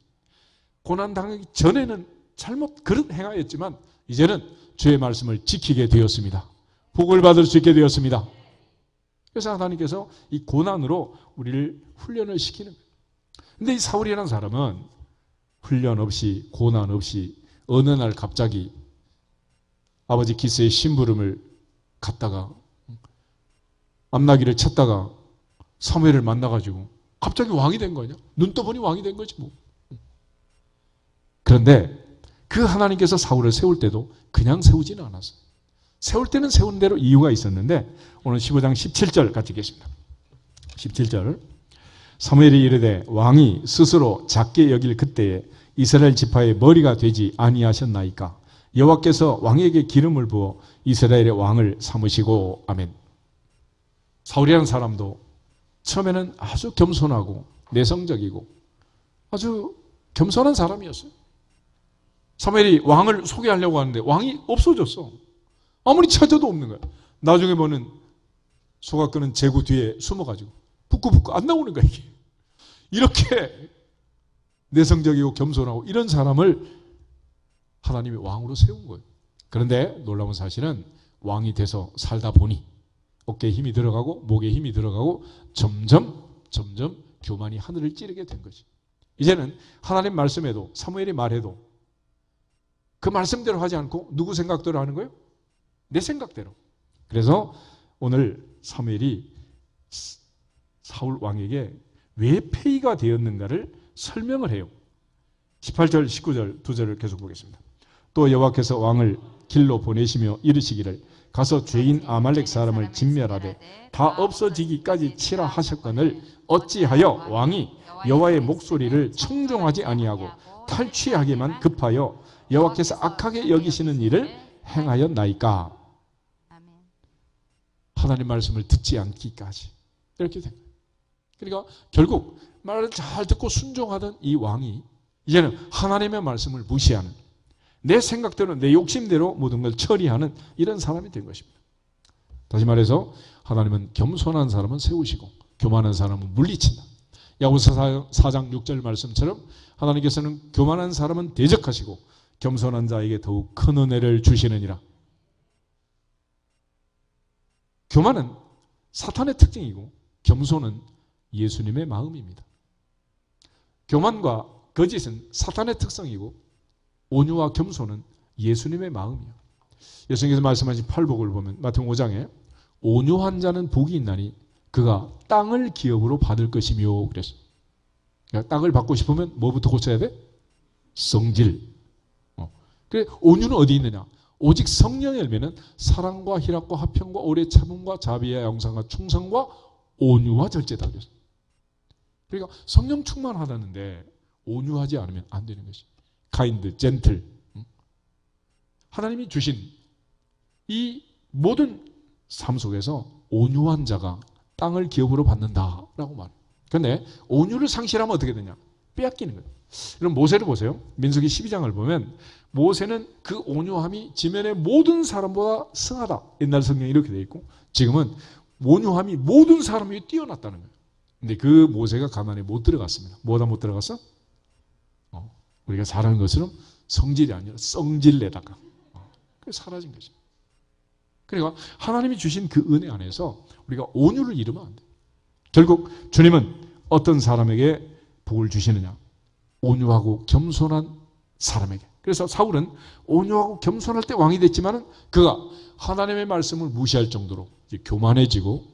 고난 당하기 전에는 잘못 그릇 행하였지만 이제는 주의 말씀을 지키게 되었습니다. 복을 받을 수 있게 되었습니다. 그래서 하나님께서 이 고난으로 우리를 훈련을 시키는 거예요. 근데 이 사울이라는 사람은 훈련 없이 고난 없이 어느 날 갑자기 아버지 기스의 심부름을 갔다가 암나기를 쳤다가 사무엘을 만나가지고 갑자기 왕이 된 거냐? 눈 떠보니 왕이 된 거지 뭐. 그런데 그 하나님께서 사울을 세울 때도 그냥 세우지는 않았어요. 세울 때는 세운 대로 이유가 있었는데 오늘 15장 17절 같이 계십니다. 17절 사무엘이 이르되 왕이 스스로 작게 여길 그때에 이스라엘 지파의 머리가 되지 아니하셨나이까. 여호와께서 왕에게 기름을 부어 이스라엘의 왕을 삼으시고. 아멘. 사울이라는 사람도 처음에는 아주 겸손하고 내성적이고 아주 겸손한 사람이었어요. 사무엘이 왕을 소개하려고 하는데 왕이 없어졌어. 아무리 찾아도 없는 거야. 나중에 보는 소가 끄는 제구 뒤에 숨어가지고 부끄부끄 안 나오는 거야 이게. 이렇게 내성적이고 겸손하고 이런 사람을 하나님이 왕으로 세운 거예요. 그런데 놀라운 사실은 왕이 돼서 살다 보니 어깨에 힘이 들어가고 목에 힘이 들어가고 점점 교만이 하늘을 찌르게 된 거지. 이제는 하나님 말씀에도 사무엘이 말해도 그 말씀대로 하지 않고 누구 생각대로 하는 거예요? 내 생각대로. 그래서 오늘 사무엘이 사울 왕에게 왜 폐위가 되었는가를 설명을 해요. 18절 19절 두 절을 계속 보겠습니다. 또 여호와께서 왕을 길로 보내시며 이르시기를 가서 죄인 아말렉 사람을 진멸하되 다 없어지기까지 치라 하셨거늘 어찌하여 왕이 여호와의 목소리를 청종하지 아니하고 탈취하기만 급하여 여호와께서 악하게 여기시는 일을 행하였나이까. 하나님 말씀을 듣지 않기까지 이렇게 된 거예요. 그러니까 결국 말을 잘 듣고 순종하던 이 왕이 이제는 하나님의 말씀을 무시하는 내 생각대로 내 욕심대로 모든 걸 처리하는 이런 사람이 된 것입니다. 다시 말해서 하나님은 겸손한 사람은 세우시고 교만한 사람은 물리친다. 야고보서 4장 6절 말씀처럼 하나님께서는 교만한 사람은 대적하시고 겸손한 자에게 더욱 큰 은혜를 주시느니라. 교만은 사탄의 특징이고 겸손은 예수님의 마음입니다. 교만과 거짓은 사탄의 특성이고 온유와 겸손은 예수님의 마음이에요. 예수님께서 말씀하신 팔복을 보면 마태복음 5장에 온유한 자는 복이 있나니 그가 땅을 기업으로 받을 것이며 그랬어요. 그러니까 땅을 받고 싶으면 뭐부터 고쳐야 돼? 성질. 그래 온유는 어디 있느냐? 오직 성령의 열매는 사랑과 희락과 화평과 오래 참음과 자비와 양상과 충성과 온유와 절제다 그랬어요. 그러니까 성령 충만하다는데 온유하지 않으면 안 되는 것이. 카인드, 젠틀. 하나님이 주신 이 모든 삶 속에서 온유한 자가 땅을 기업으로 받는다라고 말해요. 그런데 온유를 상실하면 어떻게 되냐? 빼앗기는 거예요. 그럼 모세를 보세요. 민수기 12장을 보면 모세는 그 온유함이 지면의 모든 사람보다 승하다. 옛날 성경에 이렇게 돼 있고 지금은 온유함이 모든 사람 위에 뛰어났다는 거예요. 근데 그 모세가 가나안에 못 들어갔습니다. 뭐다 못 들어갔어? 우리가 잘하는 것처럼 성질이 아니라 썽질내다가 그래서 사라진 거죠. 그러니까 하나님이 주신 그 은혜 안에서 우리가 온유를 잃으면 안 돼요. 결국 주님은 어떤 사람에게 복을 주시느냐? 온유하고 겸손한 사람에게. 그래서 사울은 온유하고 겸손할 때 왕이 됐지만 그가 하나님의 말씀을 무시할 정도로 이제 교만해지고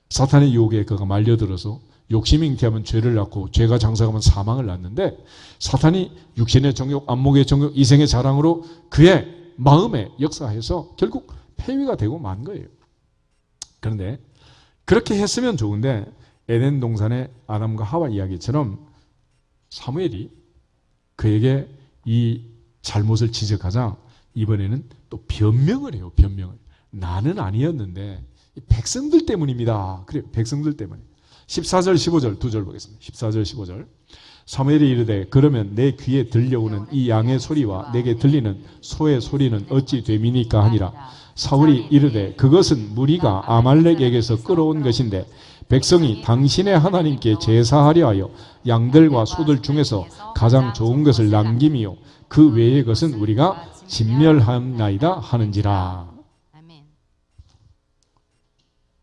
사탄의 유혹에 그가 말려들어서 욕심이 잉태하면 죄를 낳고 죄가 장사하면 사망을 낳는데 사탄이 육신의 정욕, 안목의 정욕, 이생의 자랑으로 그의 마음에 역사해서 결국 폐위가 되고 만 거예요. 그런데 그렇게 했으면 좋은데 에덴 동산의 아담과 하와 이야기처럼 사무엘이 그에게 이 잘못을 지적하자 이번에는 또 변명을 해요. 변명을. 나는 아니었는데 백성들 때문입니다. 그래요. 백성들 때문에. 14절 15절 두 절 보겠습니다. 14절 15절 사무엘이 이르되 그러면 내 귀에 들려오는 이 양의 소리와 내게 들리는 소의 소리는 어찌 됨이니까 하니라. 사울이 이르되 그것은 무리가 아말렉에게서 끌어온 것인데 백성이 당신의 하나님께 제사하려 하여 양들과 소들 중에서 가장 좋은 것을 남김이요 그 외의 것은 우리가 진멸하나이다 하는지라.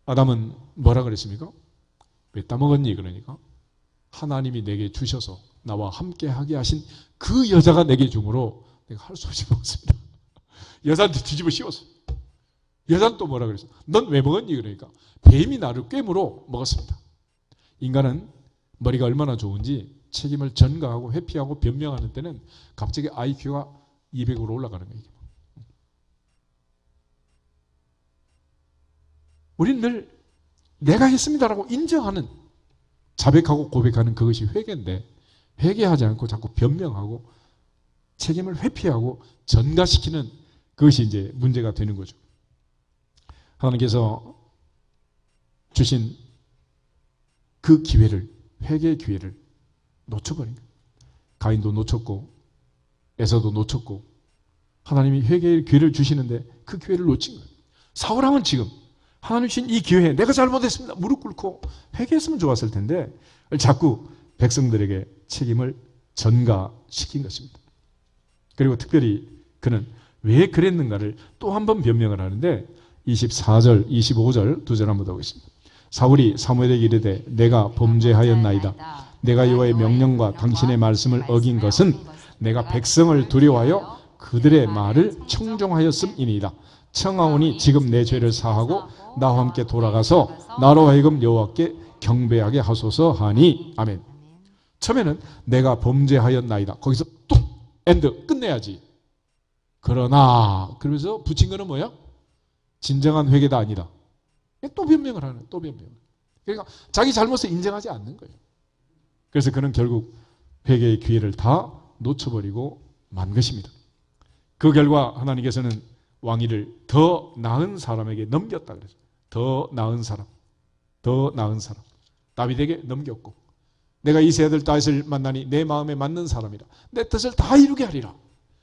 아담은 뭐라 그랬습니까? 왜 따먹었니? 그러니까 하나님이 내게 주셔서 나와 함께 하게 하신 그 여자가 내게 주므로 내가 할 수 없이 먹었습니다. 여자한테 뒤집어 씌웠어. 여자는 또 뭐라 그랬어? 넌 왜 먹었니? 그러니까 뱀이 나를 꿰물어 먹었습니다. 인간은 머리가 얼마나 좋은지 책임을 전가하고 회피하고 변명하는 때는 갑자기 IQ가 200으로 올라가는 거예요. 우리는 늘 내가 했습니다라고 인정하는 자백하고 고백하는 그것이 회개인데 회개하지 않고 자꾸 변명하고 책임을 회피하고 전가시키는 그것이 이제 문제가 되는 거죠. 하나님께서 주신 그 기회를 회개의 기회를 놓쳐버린 거예요. 가인도 놓쳤고 에서도 놓쳤고 하나님이 회개의 기회를 주시는데 그 기회를 놓친 거예요. 사울왕은 지금 하나님 주신 이 기회에 내가 잘못했습니다. 무릎 꿇고 회개했으면 좋았을 텐데 자꾸 백성들에게 책임을 전가시킨 것입니다. 그리고 특별히 그는 왜 그랬는가를 또 한 번 변명을 하는데 24절, 25절 두 절 한번 더 보겠습니다. 사울이 사무엘에게 이르되 내가 범죄하였나이다. 내가 여호와의 명령과 당신의 말씀을 어긴 것은 내가 백성을 두려워하여 그들의 말을 청종하였음이니이다. 청하오니 지금 내 죄를 사하고 나와 함께 돌아가서 나로 하여금 여호와께 경배하게 하소서 하니. 아멘. 처음에는 내가 범죄하였나이다. 거기서 또 엔드 끝내야지. 그러나 그러면서 붙인 거는 뭐야? 진정한 회개가 아니다. 또 변명을 하는, 또 변명. 그러니까 자기 잘못을 인정하지 않는 거예요. 그래서 그는 결국 회개의 기회를 다 놓쳐버리고 만 것입니다. 그 결과 하나님께서는 왕위를 더 나은 사람에게 넘겼다 그래서 더 나은 사람, 더 나은 사람 다윗에게 넘겼고 내가 이세 아들 다윗을 만나니 내 마음에 맞는 사람이라 내 뜻을 다 이루게 하리라.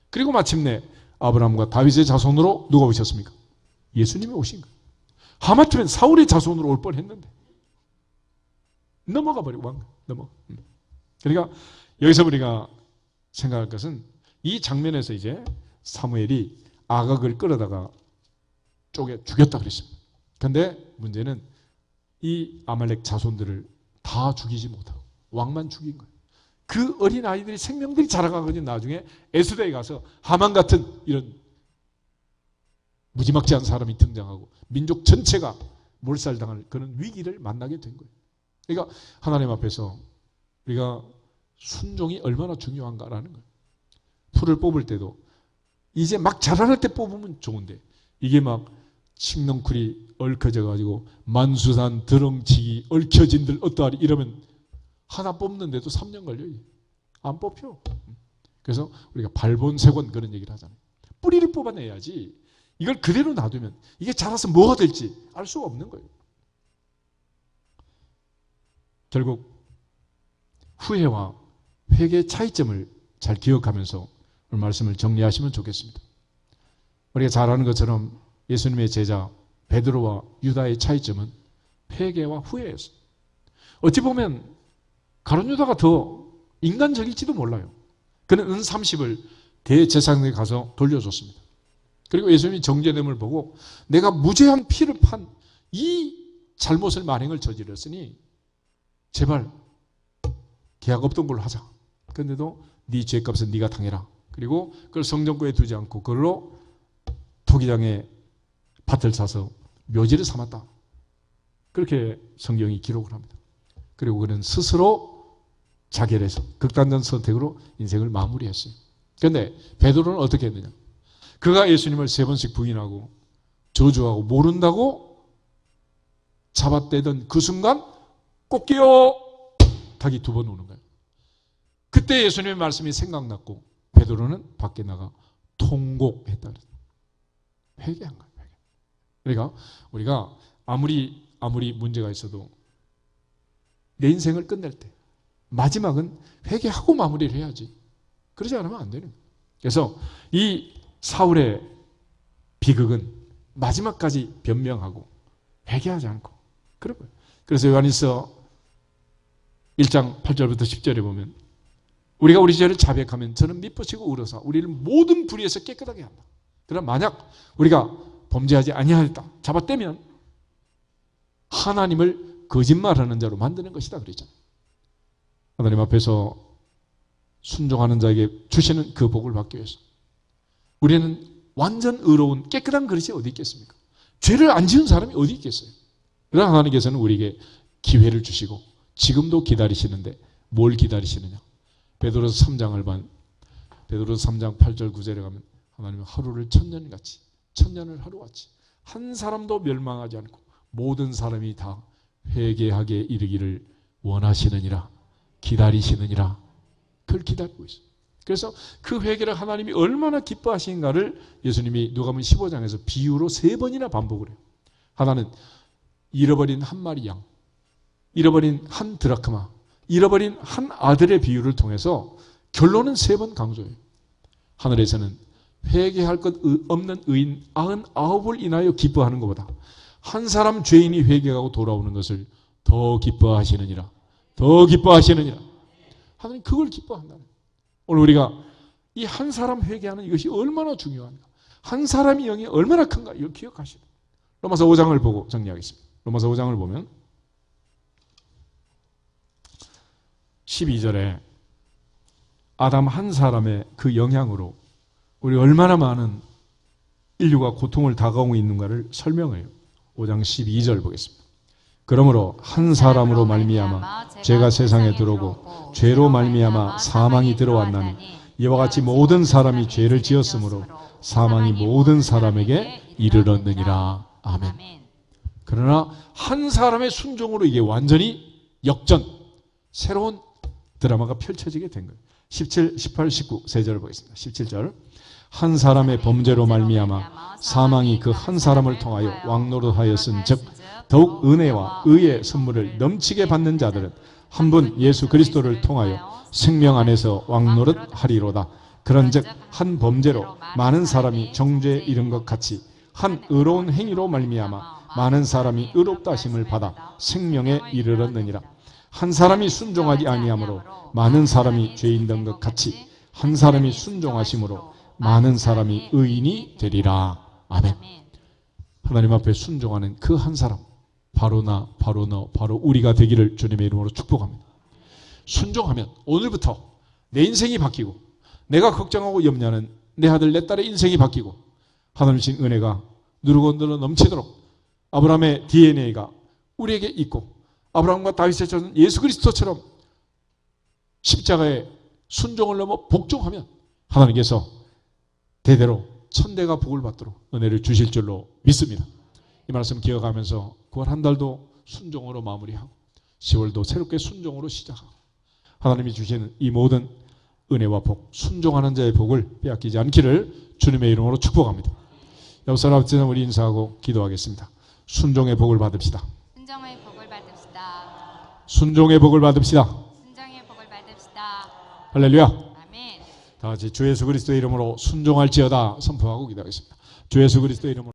그리고 마침내 아브라함과 다윗의 자손으로 누가 오셨습니까? 예수님이 오신 거예요. 하마터면 사울의 자손으로 올 뻔했는데 넘어가 버리고 왕 넘어. 그러니까 여기서 우리가 생각할 것은 이 장면에서 이제 사무엘이 아각을 끌어다가 쪼개 죽였다 그랬습니다. 그런데 문제는 이 아말렉 자손들을 다 죽이지 못하고 왕만 죽인 거예요. 그 어린 아이들이 생명들이 자라가거든요. 나중에 에스더에 가서 하만 같은 이런 무지막지한 사람이 등장하고 민족 전체가 몰살당할 그런 위기를 만나게 된 거예요. 그러니까 하나님 앞에서 우리가 순종이 얼마나 중요한가라는 거예요. 풀을 뽑을 때도 이제 막 자라날 때 뽑으면 좋은데 이게 막 칡넝쿨이 얽혀져 가지고 만수산 드렁치기 얽혀진들 어떠하리 이러면 하나 뽑는데도 3년 걸려요. 안 뽑혀. 그래서 우리가 발본색원 그런 얘기를 하잖아요. 뿌리를 뽑아내야지 이걸 그대로 놔두면 이게 자라서 뭐가 될지 알 수가 없는 거예요. 결국 후회와 회개의 차이점을 잘 기억하면서 오늘 말씀을 정리하시면 좋겠습니다. 우리가 잘 아는 것처럼 예수님의 제자 베드로와 유다의 차이점은 회개와 후회였어요. 어찌 보면 가룟 유다가 더 인간적일지도 몰라요. 그는 은 30을 대제사장에게 가서 돌려줬습니다. 그리고 예수님이 정죄됨을 보고 내가 무죄한 피를 판 이 잘못을 만행을 저질렀으니 제발 계약 없던 걸로 하자. 그런데도 네 죄값은 네가 당해라. 그리고 그걸 성전구에 두지 않고 그걸로 토기장에 밭을 사서 묘지를 삼았다. 그렇게 성경이 기록을 합니다. 그리고 그는 스스로 자결해서 극단적 선택으로 인생을 마무리했어요. 그런데 베드로는 어떻게 했느냐? 그가 예수님을 3번씩 부인하고 저주하고 모른다고 잡아떼던 그 순간 꽃기어 닭이 2번 우는 거예요. 그때 예수님의 말씀이 생각났고 베드로는 밖에 나가 통곡했다. 회개한 거예요. 회개. 그러니까 우리가 아무리 문제가 있어도 내 인생을 끝낼 때 마지막은 회개하고 마무리를 해야지. 그러지 않으면 안 되는 거예요. 그래서 이 사울의 비극은 마지막까지 변명하고 회개하지 않고 그런 거예요. 그래서 요한일서 1장 8절부터 10절에 보면 우리가 우리 죄를 자백하면 저는 미쁘시고 의로사 우리를 모든 불의에서 깨끗하게 한다. 그럼 만약 우리가 범죄하지 아니하였다 잡아떼면 하나님을 거짓말하는 자로 만드는 것이다 그랬잖아요. 하나님 앞에서 순종하는 자에게 주시는 그 복을 받기 위해서 우리는 완전 의로운 깨끗한 그릇이 어디 있겠습니까? 죄를 안 지은 사람이 어디 있겠어요? 그러나 하나님께서는 우리에게 기회를 주시고 지금도 기다리시는데 뭘 기다리시느냐? 베드로서 3장을 베드로서 3장 8절 9절에 가면 하나님은 하루를 천년같이 천년을 하루같이 한 사람도 멸망하지 않고 모든 사람이 다 회개하게 이르기를 원하시느니라 기다리시느니라 그걸 기다리고 있어요. 그래서 그 회개를 하나님이 얼마나 기뻐하시는가를 예수님이 누가복음 15장에서 비유로 3번이나 반복을 해요. 하나는 잃어버린 한 마리 양, 잃어버린 한 드라크마, 잃어버린 한 아들의 비유를 통해서 결론은 3번 강조해요. 하늘에서는 회개할 것 없는 의인 99을 인하여 기뻐하는 것보다 한 사람 죄인이 회개하고 돌아오는 것을 더 기뻐하시느니라. 더 기뻐하시느니라. 하나님 그걸 기뻐한다는 거예요. 오늘 우리가 이 한 사람 회개하는 이것이 얼마나 중요한가. 한 사람의 영이 얼마나 큰가. 이걸 기억하시라. 로마서 5장을 보고 정리하겠습니다. 로마서 5장을 보면 12절에 아담 한 사람의 그 영향으로 우리 얼마나 많은 인류가 고통을 당하고 있는가를 설명해요. 5장 12절 보겠습니다. 그러므로 한 사람으로 말미암아 죄가 세상에 들어오고 죄로 말미암아 사망이 들어왔나니 이와 같이 모든 사람이 죄를 지었으므로 사망이 모든 사람에게 이르렀느니라. 아멘. 그러나 한 사람의 순종으로 이게 완전히 역전, 새로운 드라마가 펼쳐지게 된 거예요. 17, 18, 19 세 절을 보겠습니다. 17절 한 사람의 범죄로 말미암아 사망이 그 한 사람을 통하여 왕노릇하였은즉 더욱 은혜와 의의 선물을 넘치게 받는 자들은 한 분 예수 그리스도를 통하여 생명 안에서 왕노릇하리로다. 그런즉 한 범죄로 많은 사람이 정죄에 이른 것 같이 한 의로운 행위로 말미암아 많은 사람이 의롭다 하심을 받아 생명에 이르렀느니라. 한 사람이 순종하지 아니하므로 많은 사람이 죄인 된 것 같이 한 사람이 순종하심으로 많은 사람이 의인이 되리라. 아멘. 하나님 앞에 순종하는 그 한 사람, 바로 나, 바로 너, 바로 우리가 되기를 주님의 이름으로 축복합니다. 순종하면 오늘부터 내 인생이 바뀌고 내가 걱정하고 염려하는 내 아들 내 딸의 인생이 바뀌고 하나님 주신 은혜가 누르고 늘어 넘치도록 아브라함의 DNA가 우리에게 있고 아브라함과 다윗처럼 예수 그리스도처럼 십자가에 순종을 넘어 복종하면 하나님께서 대대로 천대가 복을 받도록 은혜를 주실 줄로 믿습니다. 이 말씀 기억하면서 9월 한 달도 순종으로 마무리하고 10월도 새롭게 순종으로 시작하고 하나님이 주시는 이 모든 은혜와 복, 순종하는 자의 복을 빼앗기지 않기를 주님의 이름으로 축복합니다. 여기서 앞에서 우리 인사하고 기도하겠습니다. 순종의 복을 받읍시다. 순종의 복을 받읍시다. 순종의 복을 받읍시다. 순종의 복을 받읍시다. 할렐루야. 아멘. 다 같이 주 예수 그리스도의 이름으로 순종할지어다 선포하고 기도하겠습니다. 주 예수 그리스도의 이름으로